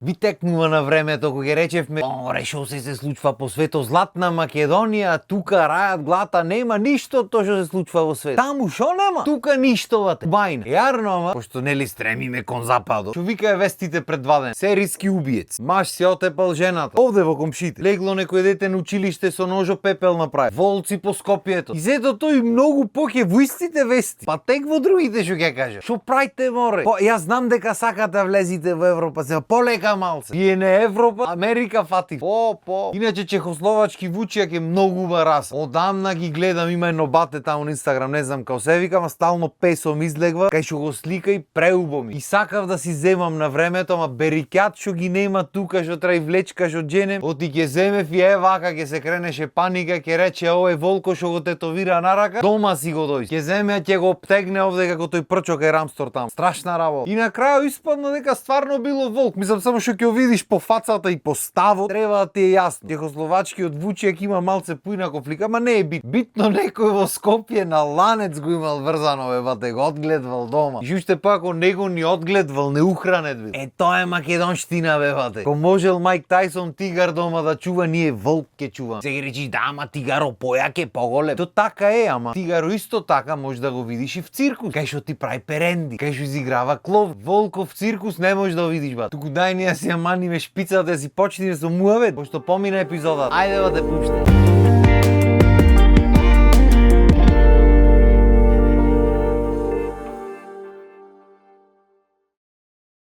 Ви текнува на времето кога речевме, решо се случва по светот, Златна Македонија, тука рајат глата, нема ништо тоа што се случва во свет. Таму шо нема? Тука ништо вате. Бајна. Јарно, ама, пошто нели стремиме кон западот. Што вика вестите пред 2 дена. Серијски убиец. Маш се отепал жената. Овде во комшите. Легло некој дете на училиште со ножо пепел направи. Волци по Скопјето. И зето тој многу поќе во истите вести. Па тек во другите што ќе кажа. Што правите море? По јас знам дека сакате да влезите во Европа, се полека малце. Вие не Европа, Америка фати. Иначе чехословачки Вучјак е многу барас. Одамна ги гледам, има едно бате таму на Инстаграм, не знам како се вика, ама стално песом излегва, кај што го слика и преубоми. И сакав да си земам на времето, ама берикјат што ги нема тука, што треба и влечка што дженем, оти ќе земев и вака ќе се кренеше паника, ќе рече овој волко што го тетовира на рака, дома си го дојде. Ќе земе, ќе го обтегне овде како тој прчок е Рамстор таму. Страшна работа. И на крај испадна дека стварно било волк. Мислам само што ќе видиш по фацата и по ставот, треба да ти е јасно. Чехословачкиот Вучјак има малце поинаков лик, ама не е битно некој во Скопје на ланец го имал врзано, бате, го одгледвал дома. И уште па ако него ни одгледвал, не ухранет бил. Тоа е македонштина, бате. Ко можел Майк Тајсон тигар дома да чува, ние волк ке чува. Сега речиш да, ама тигаро појак е поголем. То така е, ама тигаро исто така може да го видиш и в циркус. Кај што ти прави перенди, кај што изиграва клов. Волков циркус не можеш да го видиш, бат. Туку дај ни си аманиме шпицата да си почнеме со муавет, пошто помина епизодата. Ајде да те пуште.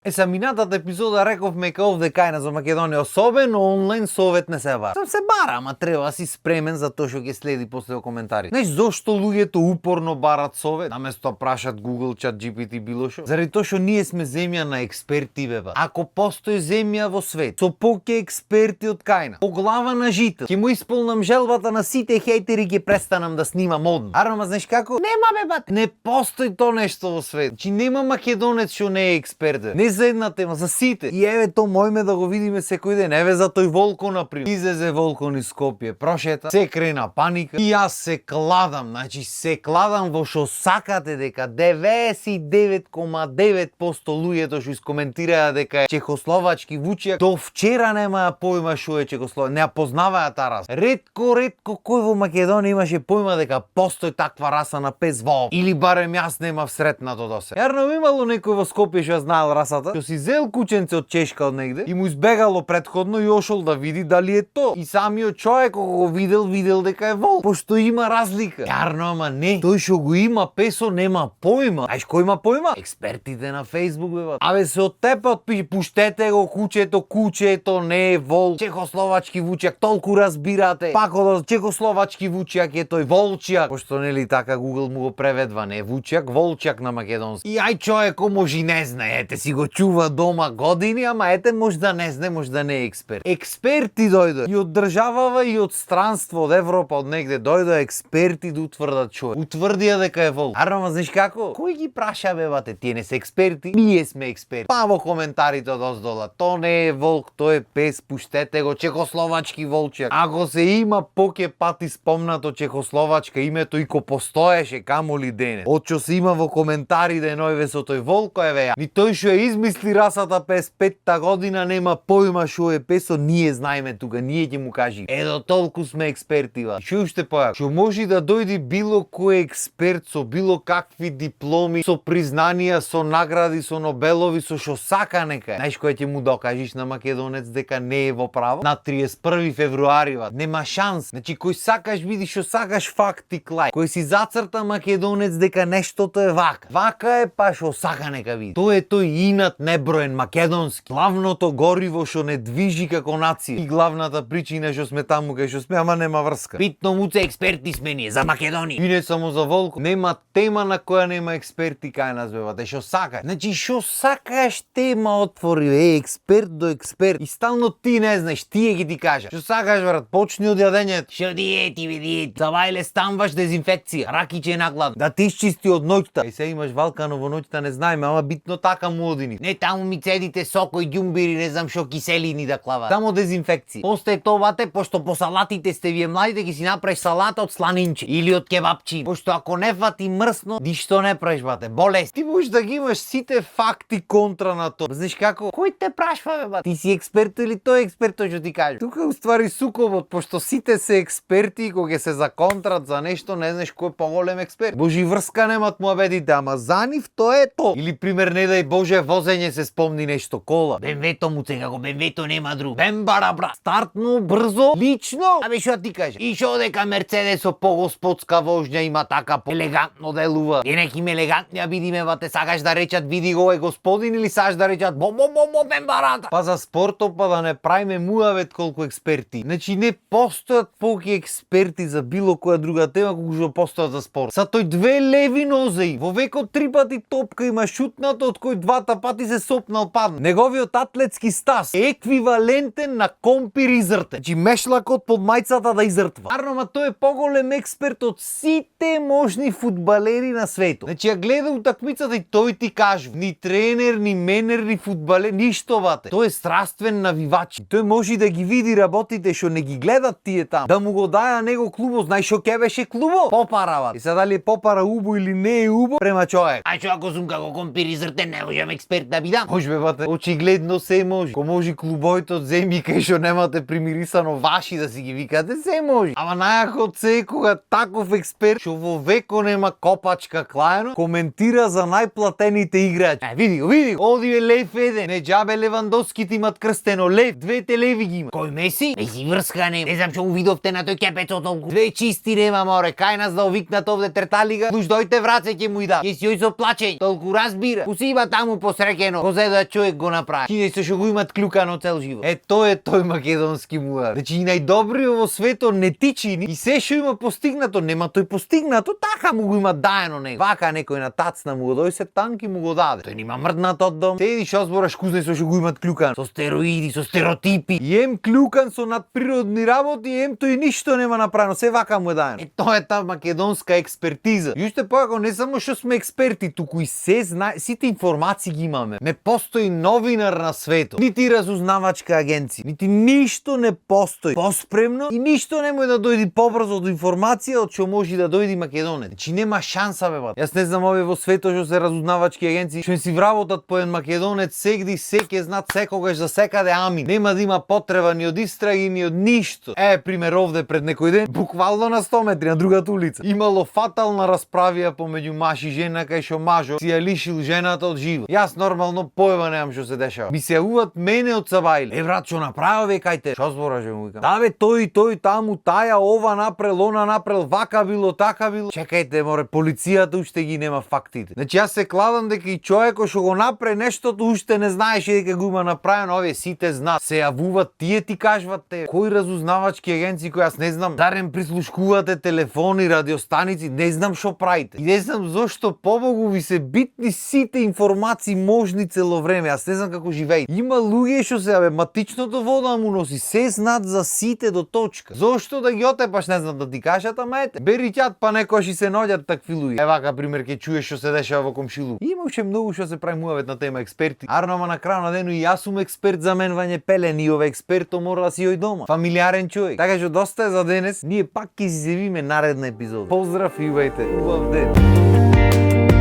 Са минатата епизода рековме дека овде кај нас во Македонија особено онлайн совет не се бара. Сам се бара, ама треба да си спремен за тоа што ќе следи после коментари. Знаеш зошто луѓето упорно барат совет, наместо да прашат Google, ChatGPT, било што? Заради тоа што ние сме земја на експерти, беба. Ако постои земја во свет со поќе експерти од кај нас, по глава на жител, ќе му исполнам желбата на сите хейтери, ќе престанам да снимам одма. Арма, знаеш како? Нема, бебат. Не постои тоа нешто во свет. Чи нема македонец што не е експерт. Не за една тема, за сите. И еве то мојме да го видиме секој ден. Еве за тој волко например. Излезе волко низ Скопје, прошета, се крена паника. И јас се кладам, значи се кладам во што сакате дека 99,9% луѓето што искоментираа дека е чехословачки Вучјак до вчера немаа појма што е Чехословак, не ја познаваат таа раса. Ретко кој во Македонија имаше појма дека постои таква раса на пес во. Или барем јас немав сретнато до се. Јарно имало некој во Скопје што знаел расата, што си зел кученце од чешка од негде и му избегало претходно и ошол да види дали е то. И самиот човек кога го видел дека е волк, пошто има разлика. Јарно, ама не. Тој што го има песо нема појма. Ајш кој има појма? Експертите на Facebook, беба. Абе се оттепат, пуштете го кучето не е волк. Чехословачки Вучјак, толку разбирате. Пак од чехословачки Вучјак е тој волчјак. Пошто нели така Google му го преведва, не Вучјак, волчјак на македонски. И ај човеко може не знае, ете си го чува дома години, ама ете може да не знае, може да не е експерт. Експерти дојдоа и од државава и од странство, од Европа, од негде дојдоа експерти да утврдат човек. Утврдија дека е волк. Арма, знаеш како? Кој ги праша, бебате? Тие не се експерти, ние сме експерти. Па во коментарите од оздола, то не е волк, тој е пес, пуштете го, чехословачки волчјак. Ако се има поќе пати спомнато чехословачка името и ко постоеше, камоли денес. Од што се има во коментари денојве со тој волк, еве ја. Ни тој што ја измисли расата 55-та година нема појма што е песо, ние знаеме тука, ние ќе му кажи. Едо толку сме експерти, ва. Што уште појак? Што може да дојде било кој експерт со било какви дипломи, со признанија, со награди, со Нобелови, со што сака нека. Знаеш кој ќе му докажеш на македонец дека не е во право? На 31 февруари, ва. Нема шанс. Значи кој сакаш видиш што сакаш факти клај. Кој си зацрта македонец дека нештото е вака. Вака е па што сака нека види. Тоа е тој инат неброен македонски. Главното гориво што не движи како нација. И главната причина што сме таму кај што сме, ама нема врска. Питно муце експерти сме ние за Македонија. И не само за волко. Нема тема на која нема експерти кај нас, бебате. Што сакаш? Значи што сакаш тема отвори, експерт до експерт. И стално ти не знаеш, тие ги ти кажа. Што сакаш, брат? Почни од јадењето. Што диети, бе диети. Завајле станваш дезинфекција. Ракиче накладно. Да ти исчисти од ноќта. И се имаш валкано во ноќта, не знаеме, ама битно така му одини. кисели. Не таму ми цедите сокој ѓумбири, не знам што киселини да клават. Само дезинфекција. После тоа пошто по салатите сте вие младите, ќе си направиш салата од сланинче или од кебапчин. Пошто ако не фати мрсно, ништо не правиш, бате. Болест. Ти можеш да ги имаш сите факти контра на тоа. Знаеш како? Кој те прашва, бе, ти си експерт или тој експерт што ти каже? Тука уствари сукобот, пошто сите се експерти и кога се законтрат за нешто, не знаеш кој е поголем експерт. Божи врска немат муабетите, ама за нив тоа е то. Или пример не дај Боже возење се спомни нешто, кола. БМВ-то му цега го, БМВ-то нема друг. Бем бара бра. Стартно, брзо, лично. Абе што ти кажеш? И шо дека Мерцедесо по-господска вожња има така елегантно делува. И неки елегантни бидиме, бате, сакаш да речат види го е господин или сакаш да речат бом бем барата. Па за спортот па да не правиме муавет колку експерти. Значи не постојат полки експерти за било која друга тема колку што постојат за спорт. Са тој две леви нозе, во векот 3 пати топка има шутнато, од кој 2 пати се сопнал падна. Неговиот атлетски стас е еквивалентен на компир изртен. Значи мешлакот под мајцата да изртва. Арно, ма тој е поголем експерт од сите можни фудбалери на светот. Значи ја гледа утакмицата и тој ти кажува, ни тренер, ни менер, ни фудбалер, ништо, бате. Тој е страствен навивач. Тој може да ги види работите што не ги гледат тие таму. Да му го даја него клубо, знаеш што ке беше клубо? Попара, бате. И сега дали е попара убо или не е убо, према човек. А што ако сум како компир изртен, не можам експерт да бидам? Може бе, бате. Очигледно се може. Ко може клубојто од земји кај што немате примирисано ваши да си ги викате, се може. Ама најахот се е кога таков експерт што во веко нема копачка клаено, коментира за најплатените играчи. Види го, оди е лев еден. Не џабе Левандовските имат крстено лев, 2 леви ги има. Кој Меси? Меси врска не. Не знам што го видовте на тој кепецо толку. 2 чисти нема, море. Кај нас да овикнат овде трета лига. Душ дојте враце ќе му и да. Ќе си ој со плачење. Толку разбира. Усиба таму посрекено. Козеда човек го направи. Кине се што го имат клюкано цел живот. Е тој македонски муар. Значи и најдобриот во светот не тичини и се што има постигнато, нема тој постигнато, така му го има даено него. Вака некој на тацна му го дојсе танки му го даде. Тој нема мрднат од дом. Седи што збораш кузне со што го имат клюкан. Со стероиди, со стереотипи. И ем клюкан со надприродни работи, ем тој ништо нема направено, се вака му е даено. Е тоа е таа македонска експертиза. И уште поако не само што сме експерти, туку и се знае, сите информации ги имаме. Не постои новинар на светот, нити разузнавачка агенција, нити ништо не постои поспремно и ништо не може да дојде побрзо до информација од што може да дојде македонец. Значи нема шанса, бе, бат. Јас не знам овие во светот што се разузнавачки агенции, што си вработат по еден македонец, сегди се ќе знаат секогаш за секаде, ами нема да има потреба ни од истраги ни од ништо. Пример овде пред некој ден, буквално на 100 метри на другата улица, имало фатална расправија помеѓу маж и жена кај што мажот си ја лишил жената од живот. Јас нормално појава немам што се дешава. Ми се јавуваат мене од Сабајле. Брат, што направи ве кајте? Што збораш, му викам? Да бе, тој таму, таја, ова направил, она направил, вака било, така било. Чекајте, море, полицијата уште ги нема фактите. Значи јас се кладам дека и човекот што го направи нештото уште не знаеше дека го има направено, овие сите знаат. Се јавуваат, тие ти кажуват те. Кои разузнавачки агенции кои јас не знам, дарем прислушкувате телефони, радиостаници, не знам што правите. И не знам зошто побогу ви се битни сите информации можни цело време. Јас не знам како живеете. Има луѓе што се матичното вода му носи, се знаат за сите до точка. Зошто да ги отепаш, не знам да ти кажат, ама ете. Бери ќат па некојаш и се наоѓаат такви луѓе. Вака пример ќе чуеш што се дешава во комшилук. Има уште многу што се прави муавет на тема експерти. Арно, на крај на денот и јас сум експерт за менување пелени и овој експерто мора да си ој дома. Фамилиарен човек. Така што доста е за денес. Ние пак ќе си се видиме наредна епизода. Поздрав и убајте. Убав ден.